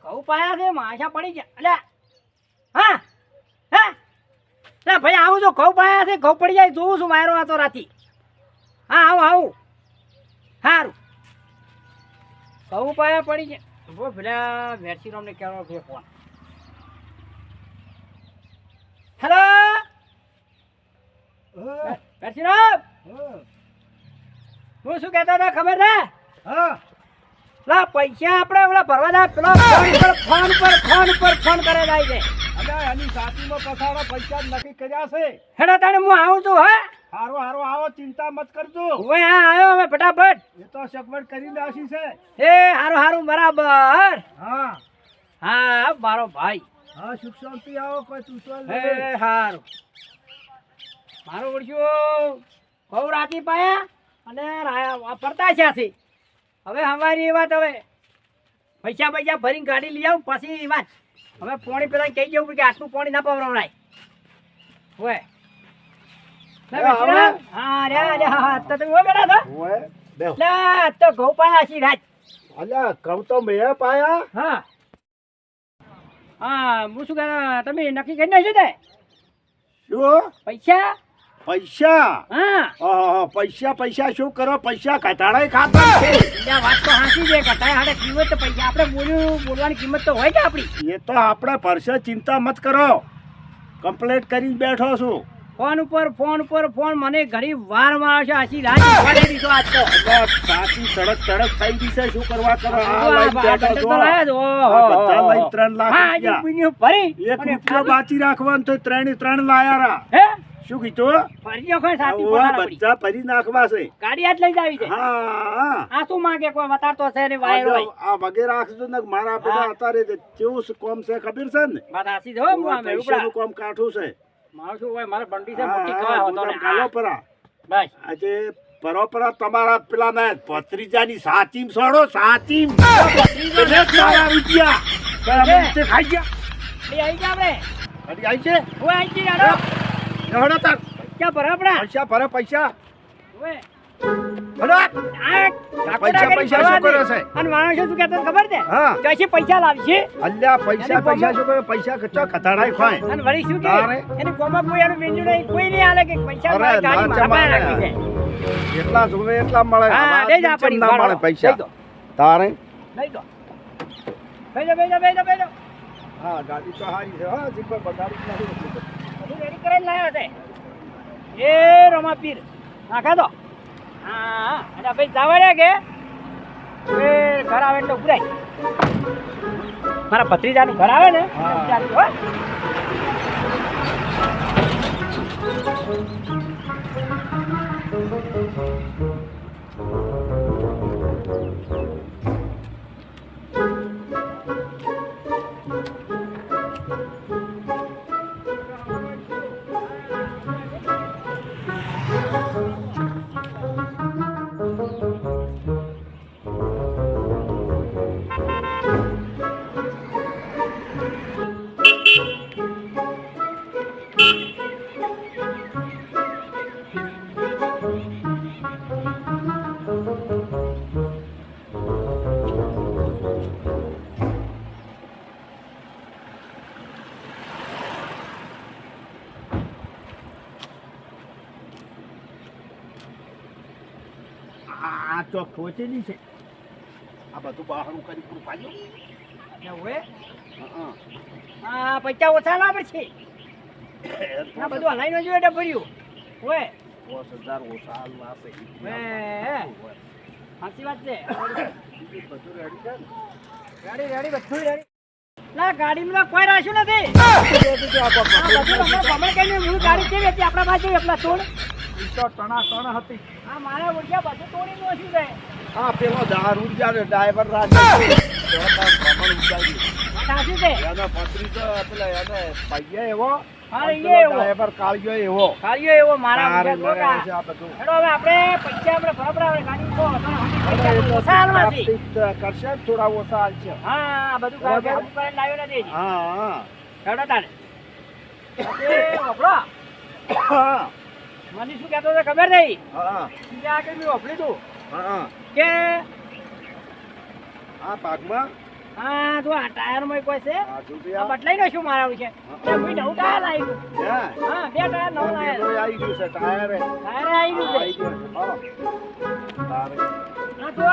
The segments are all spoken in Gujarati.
ઘઉં પાયા છે માછા પડી ગયા અલ્યા હા હા લે ભાઈ આવું જો ઘઉં પાયા છે ઘઉં પડી જાય જોઉં છું મારો આ તો રાતી હા આવું સારું ઘઉં પાયા પડી ગયા બો પેલા વેરસીરામ ને કહેવાનો છે ફોન હેલો વેરસીરામ હું શું કહેતો હતો ખબર છે હા લા પૈસા આપણે ઓલા ભરવા જાય પેલો ફોન કરે જાય છે અલ્યા એની સાચીમાં પસાડા પૈસા જ નક્કી કર્યા છે. હેડો તાણે હું આવું છું હા હારો હારો આવો, ચિંતા મત કરજો. હવે હા આવ્યો હવે ફટાફટ એ તો સગવડ કરી નાખી છે. એ હારું બરાબર હા હા મારો ભાઈ હા સુખ શાંતિ આવો, કોઈ ચૂસવા એ હારું મારું વળ્યું બહુ રાતી પાયા અને ફરતા છે હવે અમારી વાત હવે પૈસા ભરીને ગાડી લઈ આવું પછી વાત હવે પોણી પેલા કહી જવું કે આટલું પોણી ના પવરાવડાય હોય હા રે હા તો તમે બેઠા છો ઓય બેહો. લા તો ઘઉં પાયા છે રાત અલ્યા ઘઉં તો મેં પાયા. હા હા હું શું કહે તમે નક્કી કરી નાખ્યું તે શું પૈસા પૈસા? હા ઓહો, પૈસા શું કરો? પૈસા ઘટાડાય ખાતા છે. એટલે વાત તો હાંસી છે કે તારે હાડે કિંમત તો પૈસા આપણે બોલવાની કિંમત તો હોય કે આપણી એ તો આપણે ભરશે, ચિંતા મત કરો. કમ્પ્લેટ કરીને બેઠો છું. ફોન ઉપર મને ઘણી વાર માં છે આછી રાત વાળી દીધો આજ તો અલ્યા, સાચી તડક થઈ ગઈ છે. શું કરવા કરો? આ લઈને બેઠો છો. તો લાયા છો. આ બધા લઈને 3 લાખ હા રૂપિયા. હજી પીણ્યું ભરી એક રૂપિયો બાકી રાખવાનું તો 3 લાયા રા. હે શું કીધું? ફરી નાખો સાચી ઓવા ફોન આપણી. બધા ભરી નાખવા છે. ગાડી આજ લઈ જાવી છે હા આ શું માંગે કોઈ વતારતો છે ને વાયર હોય આ વગેરે રાખજો ને. મારા બધા અત્યારે કેવું કોમ છે ખબર છે ને? વાત હાસી જો હું આમે પૈસાનું કોમ કાઠું છે. મારું શું હોય મારે બંડી છે હા, મોટી હા, કવા હતો ને ગોદામ ગાલો પરા. બસ આજે પરોપરા તમારા પેલા ને ભત્રીજાની સાચીમ સોડો સાચીમ મારા રૂપિયા બરાબર રીતે ખાઈ ગયા. એ આઈ ગયા આપણે હજી આવી છે. ઓય આઈ ગઈ યાર હેડો તાર. ક્યાં ભરે આપડા પૈસા ભરે પૈસા. ઓય હેડો. પૈસા શું કરે છે? અને માણસ શું કહેતો ખબર છે હા. કઈ પૈસા લાવશે અલ્યા પૈસા શું કરે? પૈસા કચો ખતાડાય ખાય. અને વળી શું કે તારે? એની કોમમાં કોઈ એનું વેન્યુ નહીં કોઈ નહીં આલે કે પૈસા અરે, મારી ગાડી ના મારા પાસે ચમાડે. રાખી છે એટલા જોવે એટલા મળે. હા આવા દે જ કેમ આપણી ના મળે પૈસા? તારે લઈ દો બેજો હા ગાડી તો હારી છે. હા જીપર બગાડી જ નથી. બધું રેડી કરીને લાવ્યો છે એ રમા પીર નાખા દો હા અને ભાઈ જાવડ્યા કે એ ઘર આવે એટલે ઉભરાય મારા ભત્રીજાનું ઘર આવે ને હા. ચાલજો, હો. આ તો ખોચેલી છે. આ બધું બહારું કરી પૂરું પાડ્યું. એવું હે? હા. હા પૈસા ઓછા ના પડશે આ બધું હલાઈ નો જોઈએ એટલે ભર્યું ઓય 10,000 ઓછા હાલવા આપે. સાચી વાત છે બધું રેડી છે ને? રેડી બધું રેડી ના ગાડીમાં કોઈ રાખ્યું નથી કમળ કઈ હું ગાડી કેવી હતી આપણા બાજુ એટલા તોડ ઈ તો ટણા હતી. હા મારા ઓળખ્યા બધું તોડી નું ઓછું જાય આ પેલો દારૂ જાને ડ્રાઈવર રાખે સાચી છે એનો પત્રી તો પેલા એને પૈયા એવો હા, અને એ પેલો એવો. ડ્રાઈવર કાળિયો એવો. કાર્યો એવો મારા તારે ઓળખ્યા મળે છે આ બધું. હેડો હવે આપણે પૈસા આપણે બરાબર આવે ગાડી તો અરે એ તો ઓછા હાલવા છે પ્રાપ્તિ કરશે ને થોડા ઓછા હાલશે. હા આ બધું બરાબર. ગાડી કરીને લાવ્યો નથી હજી. હા હેડો તાને એ વપરો હા મને શું કહેતો હતો ખબર નહીં હા કે આગળ મેં વાપર્યું હતું હા કે આ ભાગમાં હા જો આ ટાયરમાં કોઈ છે હા, શું આ થયા? બદલાઈ નાખ્યું મારા વિશે કોઈ નવું ટાયર લાવી દઉં. હે? હા 2 ટાયર નવું લાવ્યા પેલું આવી ગયું છે ટાયરે. ટાયર આવી ગયું આવી છે ગયું છે. હા. તારે. હા જો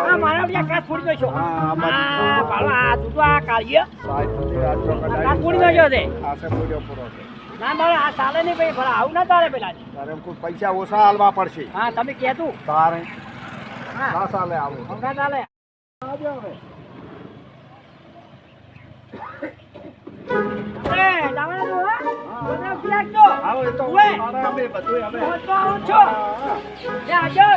આ મારા વિશે કાચ ફોડી નાખ્યો હા, આ બાજુ. હા ભાળો આ તું તો આ કાઢીએ સાહેબ સુધી આ ચોકડ કાચ આવી ફોડી નાખ્યો છે આશે પૂર્યો પૂરો છે. ના ભાઈ આ ચાલે નહીં ભાઈ ભલા આવું ના ચાલે પેલા તારે એમ કોઈ પૈસા ઓછા હાલવા પડશે. હા તમે કહેતું તારે હા ના ચાલે આવું. હમણાં ચાલે આવજો હવે. એ જવાનું તું, હા? બધા ઉઠી રાખજો. આવો એ તો ઉવે. મારે અમે બધુંય અમે. હું તો આવું છું. એ આવજો.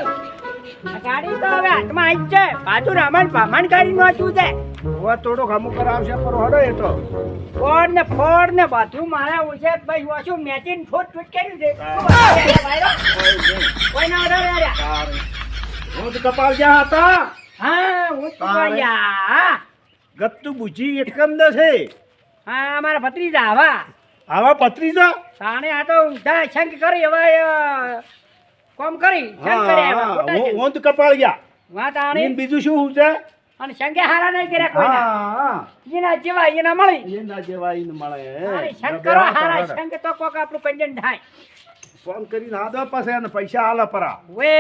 આ ગાડી તો હવે હાથમાં આવી જ છે પાછું રામણ ભમણ ગાડીમાં શું છે હવે થોડુંક અમુક કરાવશે પણ હડો એ તો. ફોડ ને બધું મારા ઓછે ભાઈ ઓછું મેચિંગ ફોટ ફૂટ કર્યું છે કોઈ ના ઓર્ડર આવ્યા તારે. હું તો કપાલ જ્યાં હતા હા હું જ કપાળિયા. ગત્તુ બુજી એકમ ન છે. હા મારા ભત્રીજા આવા આવા પત્રીજો. તાણે આ તો ઊંધા શંખ કરી હવે કોમ કરી શંખ કરે હવે ખોટા છે. હું તો કપાળ ગયા. વાત આણી એમ બીજું શું છે? અને શંખે હારા નહીં કર્યા કોઈના હા એના જેવા એના મળી એના જેવા ઈને મળે. અરે શંખ કરો હારા શંખ તો કોક આપણું કંજન થાય ફોન કરીને હાદો પાસે અને પૈસા હાલ પરા. વે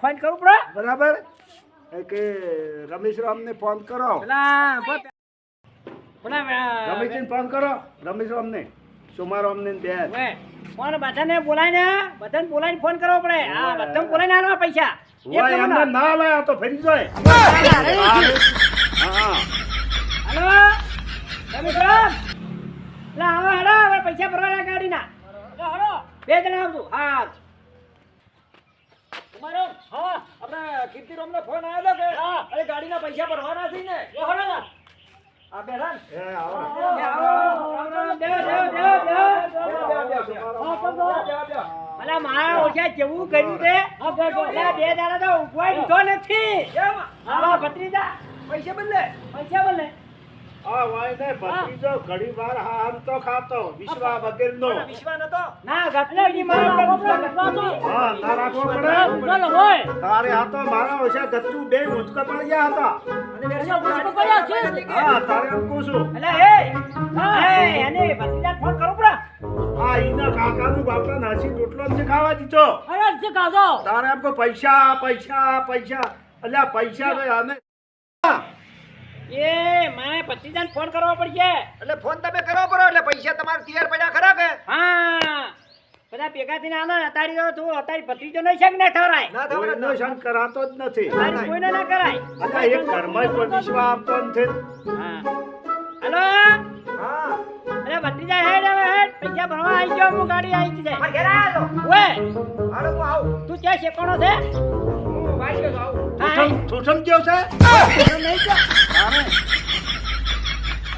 ફોન કરું પડે બરાબર એ કે રમેશ રામને ફોન કરો. પેલા રમેશને ફોન કરો. રમેશ રામને સોમા રામને ને બેન. વે ફોન બધાને બોલાઈને ફોન કરવો પડે હા બધાને બોલાઈને આલવા પૈસા એક ઓય એમને નંબર. ના લાયા તો ફરી જાય. હા હા હલો રમેશરામ લા આવો હેડો હવે પૈસા ભરવાના ગાડીના હેડો 2 જણા આવજો હા તમારો હા આપણે કીર્તિરામનો ફોન આવ્યો કે હા અરે ગાડીના પૈસા ભરવાના છે ને એ હેડો ના આ બેઠા એ આવો. અલા મારા ઓછા કેવું કર્યું છે અલા 2 દાડા તો ઉભવાય દીધો નથી હા ભત્રીજા પૈસા બદલે આ વાય ને ભત્રીજો ઘડી વાર હામ તો ખાતો વિશ્વા વગેરેનો. ના ગત્તુજી મારા હા ના રાખવો પડે. તારે આ તો મારા ઓછા ગત્તુ બે ઊંચકા પડી ગયા હતા. હા તારે એમ કહું છું. અલા એ એને ભત્રીજા ફોન કરું પડે આ ઈના કાકાનું બાપા નાસી રોટલો નથી ખાવા દીધો. તારે એમ કહું પૈસા અલ્યા પૈસા તો આને એ મારે ભત્રીજાને ફોન કરવો પડશે એટલે ફોન તમે કરો પડો એટલે પૈસા તમારે તૈયાર પડ્યા ખરા કે હા બધા ભેગા થઈને આલો ને અત્યારે ભત્રીજો નહીં છે કે ના ઠરાય ના થવા કોઈનો સંગ કરાતો જ નથી. તારી કોઈને ના કરાય અલ્યા એક ઘરમાં કોઈ વિશ્વા આપતો નથી. હા હલો હા અરે ભત્રીજા હેડ હવે હેડ પૈસા ભરવા આવી ગયો હું ગાડી આવી છે મારે ઘરે આવ્યો તો. ઓએ હાલો હું આવું તું ક્યાં શેકોણો છે હું વાંચ્યો તો આવું હા તું સમજ્યો છે? નહીં છે તારે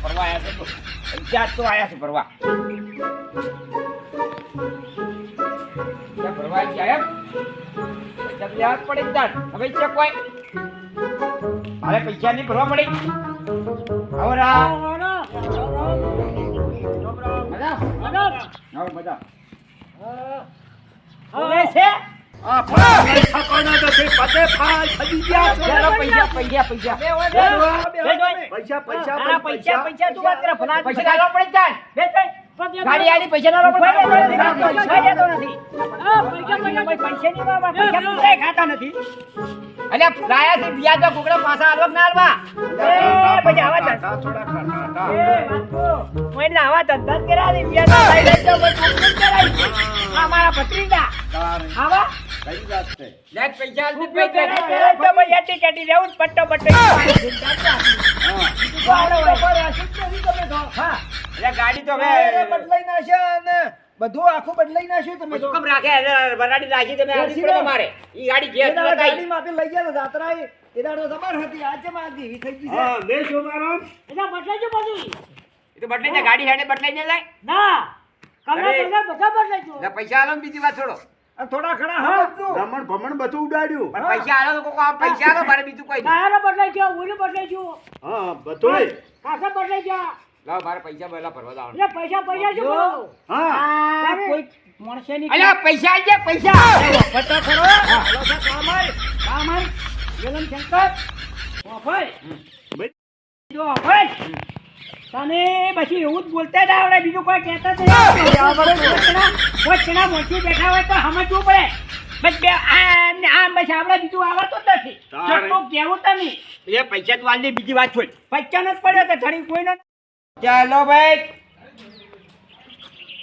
ફરવા આવ્યા છે તો પૈસા તો આવ્યા છે ફરવા ક્યાં ફરવા આવ્યા પૈસા તો યાદ પડે જ હવે છે કોઈ મારે પૈસા નહીં ભરવા પડે હવે રા મજા હવે છે આ ફાઈ ઠકોના તો છે પતે ફાઈ ખજી ગયા છે. ચાલો પૈસા પૈસા પૈસા તું વાત કરે ભલા પૈસા લાવવા પડે જાય ગાડી આલી પૈસા લાવવા પડે ખાતા નથી અલ્યા લાયા છે વ્યાજ તો કુકડા પાછા આલવા ના આલવા પછી આવા જ ટાટા થોડા ખાટા. આવા ધંધા જ કર્યા છે વ્યાજ લઈ લઈ જાઓ, પણ કોણ કરાય? આ મારા ભત્રીજા તારે આવા કઈ વાત છે? લે પૈસા આલતી રૂપિયો પહેરા પહેરા તો ભાઈ એટી કેટી રહેવું જ પટ્ટો પટ્ટો હા હા અલ્યા ગાડી તો હવે બદલાઈ નાખ્યા અને બધું આખું બદલાઈ નાખ્યું તમે તો. કમ રાખે વરાડી રાખી તમે આલી પડે મારે ઈ ગાડી ઘેર એ દાડે લગાઈ ગાડીમાંથી લઈ ગયા હતા જાત્રા એ દાડે તો તમાર હતી આજે માં એવી થઈ ગઈ છે. હા લે સોમારામ. એટલે બદલાઈ ગયું બધું એ તો બદલાઈ જાય ગાડી હેડે બદલાઈ ન જાય ના કમરા અરે. કમરા બધા બદલાઈ ગયું લે પૈસા આલો ને બીજી વાત છોડો આ થોડા ઘણા હા બધું. રમણ ભમણ બધું ઉડાડ્યું. પણ પૈસા આલો તો કોક આ પૈસા આલો મારે બીજું કોઈ નહીં ટાયરો બદલાઈ ગયો ઓલું બદલાઈ ગયું હા બધુંય. કાકા બદલાઈ ગયા લાવ મારે પૈસા પહેલા ભરવા દાવ એટલે પૈસા પૈસા શું કરો? હા આ કોઈ માણસે ની અલ્યા પૈસા આલ દે પૈસા પટ્ટો ખરો કામર ગેલન શંકર ઓ ભાઈ જો ભાઈ તને પછી એવું જ બોલતા જ આવડે બીજું કોઈ કહેતા જ નહીં વચના મોચી બેઠા હોય તો સમજવું પડે બસ બે આમ બસ આપણે બીજું આવડતું જ નથી જેટલું કહેવું તો નહીં એ પૈસા તો વાલની બીજી વાત છોડ. પૈસા જ પડ્યો તો ઘડી કોઈ ન ચાલો ભાઈ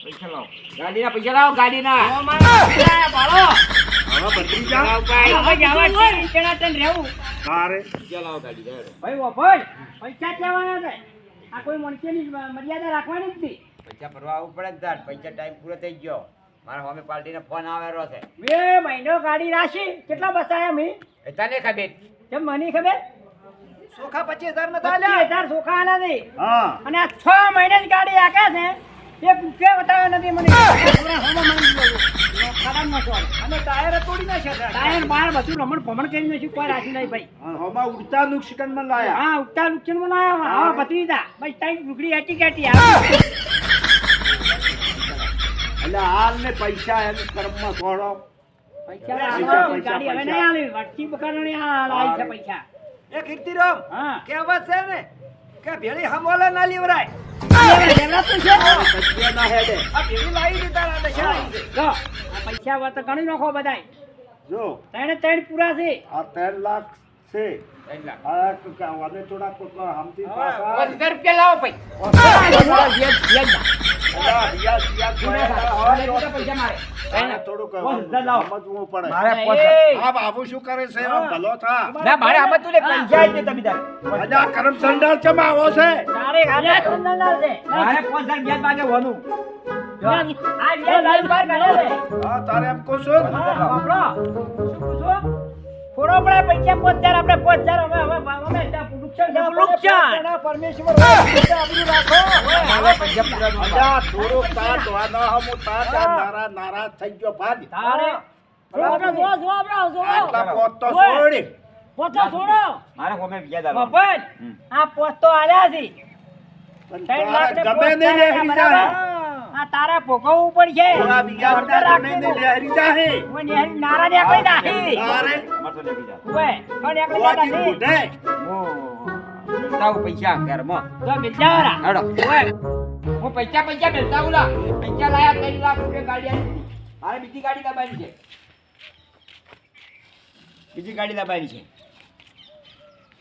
પૈસા લાવો. ગાડીના પૈસા લાવો ગાડીના. ભાડો હવે ભત્રીજા લાવો ભાઈ. હવે આવા છે ચણાતન રહેવું તારે પૈસા લાવો ગાડી જાય. ભાઈ વફોડ પૈસા જ લેવાના છે આ કોઈ મણકેની મર્યાદા રાખવાની જ નહીં પૈસા ભરવા આવવું પડે ને તાર. પૈસા ટાઈમ પૂરો થઈ ગયો. મારા સામે પાર્ટીનો ફોન આવેલો છે. બે મહિનો ગાડી રાખી કેટલા બસાયા મેં એ તને ખબર. કેમ મને ખબર સોખા 25,000 ના 25,000 સોખા આના દે હા અને આ 6 મહિને જ ગાડી આકે છે એક રૂપિયા બતાવ્યો નથી મને ખરાબ નતો અને ટાયર તોડી નાખ્યા ટાયર બાર બધું રમણ ભમણ કરી નાખ્યું કોઈ રાખી નહીં ભાઈ હમણાં ઉડતા નુકસાનમાં લાયા હા ઉગતા નુકસાન માં લાયા હા પતરી તા ભાઈ તાઈ લુગડી આટી કાટી આવે એટલે હાલ ને પૈસા એમ કર્મમાં છોડો પૈસા પૈસા, ગાડી હવે પૈસા. નહીં આલી વટકી બકારણી આવી છે પૈસા એ કીર્તિરામ હા કહેવત છે ને કે ભેળી હમોલે ના લીવરાય લેવડા તો છે સત્યના હેડે આ ભેળી લાવી દીધા આ દશા આવી છે જો આ પૈસા વાત ગણી નાખો બધાય જો ત્રણ પૂરા છે આ 3 લાખ છે 3 લાખ. આ વાને થોડા કોટલા હમતી પાછા 15 રૂપિયા લાવો ભાઈ. પૈસા મારે. થોડુંક પૈસા લાવો. સમજવું પડે મારે આ બાબુ શું કરે છે એમ ભલો થા ના મારે આમાં તું પૈસા જ તમે તાર. આજે આ કરમ સંડાળ ચમ આવો છે તારે ગાડી કંદનાર છે મારે 5,000 વ્યાજ માંગે વાનું. આ બે લાઈન બાર કાઢે છે હા તારે એમ કહું છું હા બાપડો શું પૂછો થોડો પડે પૈસા 5,000 આપણે 5,000 હવે નુકસાન પરમેશ્વર આબરૂ રાખો મારે પૈસા પૂરા ન થાય. અજા થોડુંક તા જોવાનો હમું તા ચા નારાજ થઈ ગયો ભાગ તારે આટલા પોત તો છોડી મારે હોમે વ્યાજ આલવાનું. મફત આ પોસ્તો આલ્યા છે પણ 3 લાખ તારા ગમે નહીં લેહરી જાય આ તારે ભોગવવું પડશે થોડા વિયાજના ગમે નહીં લેહરી જાય ઓય નેહરી નારા નીકળી નાખી તારે મારતો નહીં બીજા. ઓય પણ નીકળી વાજી નાખી બુઢે હું તાવ પૈસા ઘરમાં. તો બિચારા હેડો. ઓય હું પૈસા મેળતા ઉલા. પૈસા લાયા 3 લાખ રૂપિયા ગાડી આલી. મારે બીજી ગાડી લાવવાની છે. બીજી ગાડી લાવવાની છે.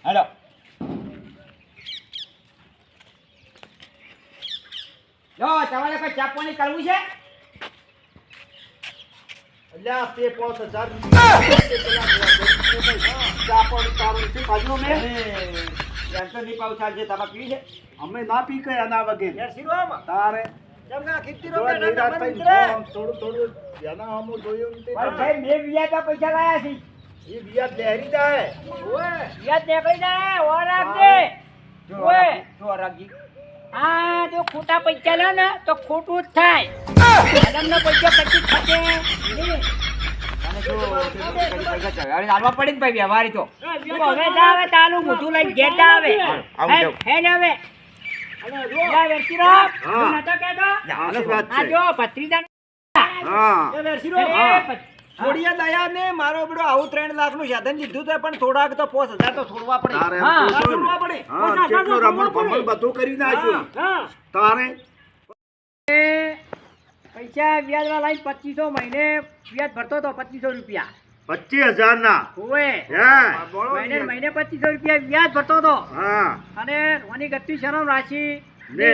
હેડો. જો તમારે કોઈ ચા પાણી કરવું છે? અલ્યા તે 5,000 ચા પણ તારું છે બાજુ મેં એમ તો નહીં પાવ ચાલશે. તમારે પીવી છે? અમે ના પી કે એના વગેરે યશિરોમ તારે જમના કીર્તિરામ જો ના નિરાશ નંબર થઈ ઉતરે. થોડું થોડું એના હમું જોયું ને તે પણ ભાઈ મેં વ્યાજના પૈસા લાયા છે એ વ્યાજ લેહરી જાય ઓય વ્યાજ નીકળી જાય ઓ રાખજે જો ઓય જો રાખજી. આ જો ખોટા પૈસા લે ને તો ખોટું જ થાય આદમનો પૈસા પછી થશે નહીં. અને જો પૈસા ચાલે. હવે હાલવા પડે ને ભાઈ વ્યવહારી તો. તું હવે જા હવે તારું મોઢું લઈને ઘેર જા હવે આવું જાઉં. હે ને હવે જા વેરશીરામ, હા. તું નતો કહેતો? સાચી વાત આ છે જો ભત્રીજા હા એ વેરશીરોમ, થોડીયા દયા ને મારો બેડો આવું 3 લાખ નું સાધન લીધું તો પણ થોડાક તો 5,000 તો છોડવા પડે તારે એમ હા, કહું છું છોડવા ને. પડે હા કેટલું રમણ ભમણ બધું કરી નાખ્યું હા તારે પૈસા વ્યાજમાં લાઈન 2500 મહિને વ્યાજ ભરતો તો 2500 રૂપિયા 25,000 ના હોવે હે મહિને 2500 રૂપિયા વ્યાજ ભરતો તો હા અને ઓની ગતિ શરમ રાખી ને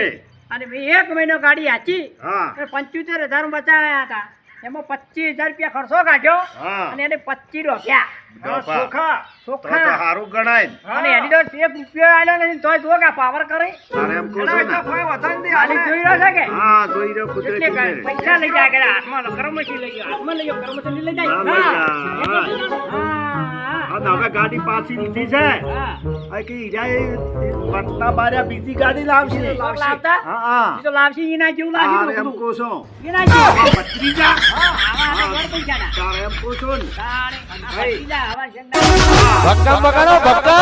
અને મેં 1 મહિનો ગાડી હાચી હા 75,000 બચાવ્યા હતા એમાં 25,000 રૂપિયા ખર્ચો કાઢ્યો હા અને એને 25 રોક્યા બાપા. ચોખા તો તો ચોખ્ખા સારું ગણાય ને. અને એની તો 1 રૂપિયો આલ્યો નથી તોય જો કે પાવર કરે તારે એમ કહું છું ને. કોઈ વધારે નહીં ખાલી જોઈ રહ્યો છે કે હા જોઈ રહ્યો એટલે કુદરતી કાંઈ ને. પૈસા લઈ જાય કે હાથમાં કરમચી લઈ ગયો હાથમાં લઈ ગયો કરમચી લઈ જાય ના, લઈ જા. હા અને હવે ગાડી પાછી લીધી છે હા આ કે ઈરાએ પટના બાર્યા બીજી ગાડી લાવશે લોક લાવતા હા હા ઈ તો લાવશી એના જેવું તારે લાગ્યું એમ બધું. કહું છું એના જેવું આવા ભત્રીજા હા આવા આના ઘર પૈસાના તારે એમ કહું છું ને તાણે આ ભત્રીજા આવા શેકડા. ભક્કમ બગાડો ભક્કમ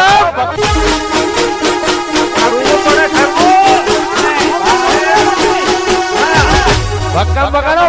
ભક્કમ બગાડો